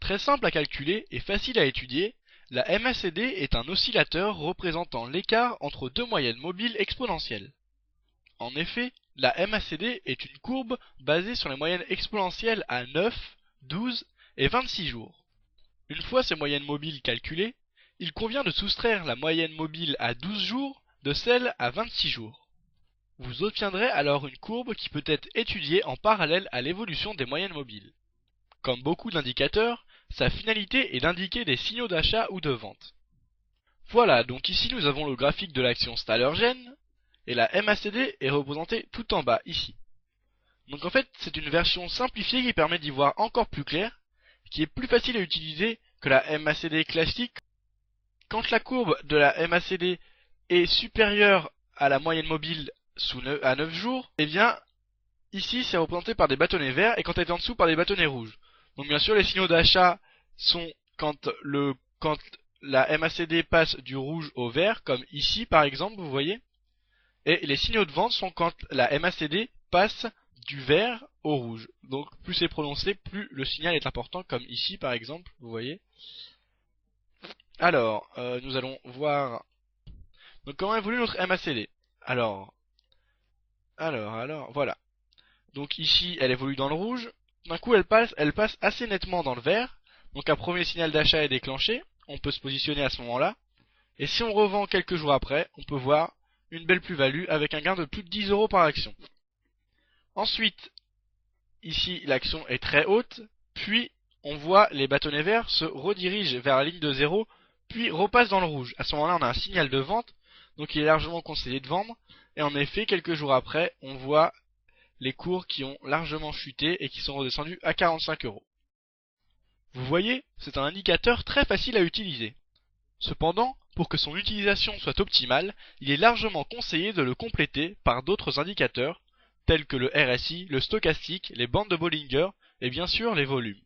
Très simple à calculer et facile à étudier, la MACD est un oscillateur représentant l'écart entre deux moyennes mobiles exponentielles. En effet, la MACD est une courbe basée sur les moyennes exponentielles à 9, 12 et 26 jours. Une fois ces moyennes mobiles calculées, il convient de soustraire la moyenne mobile à 12 jours de celle à 26 jours. Vous obtiendrez alors une courbe qui peut être étudiée en parallèle à l'évolution des moyennes mobiles. Comme beaucoup d'indicateurs, sa finalité est d'indiquer des signaux d'achat ou de vente. Voilà, donc ici nous avons le graphique de l'action Stahler-Gen, et la MACD est représentée tout en bas, ici. Donc en fait, c'est une version simplifiée qui permet d'y voir encore plus clair, qui est plus facile à utiliser que la MACD classique. Quand la courbe de la MACD est supérieure à la moyenne mobile à 9 jours, eh bien, ici c'est représenté par des bâtonnets verts, et quand elle est en dessous par des bâtonnets rouges. Donc bien sûr, les signaux d'achat sont quand la MACD passe du rouge au vert, comme ici par exemple, vous voyez. Et les signaux de vente sont quand la MACD passe du vert au rouge. Donc plus c'est prononcé, plus le signal est important, comme ici par exemple, vous voyez. Alors, nous allons voir donc comment évolue notre MACD. Alors, voilà. Donc ici, elle évolue dans le rouge. D'un coup, elle passe assez nettement dans le vert. Donc un premier signal d'achat est déclenché. On peut se positionner à ce moment-là. Et si on revend quelques jours après, on peut voir une belle plus-value avec un gain de plus de 10 € par action. Ensuite, ici, l'action est très haute. Puis, on voit les bâtonnets verts se redirigent vers la ligne de 0, puis repassent dans le rouge. À ce moment-là, on a un signal de vente. Donc il est largement conseillé de vendre. Et en effet, quelques jours après, on voit les cours qui ont largement chuté et qui sont redescendus à 45 €. Vous voyez, c'est un indicateur très facile à utiliser. Cependant, pour que son utilisation soit optimale, il est largement conseillé de le compléter par d'autres indicateurs, tels que le RSI, le stochastique, les bandes de Bollinger et bien sûr les volumes.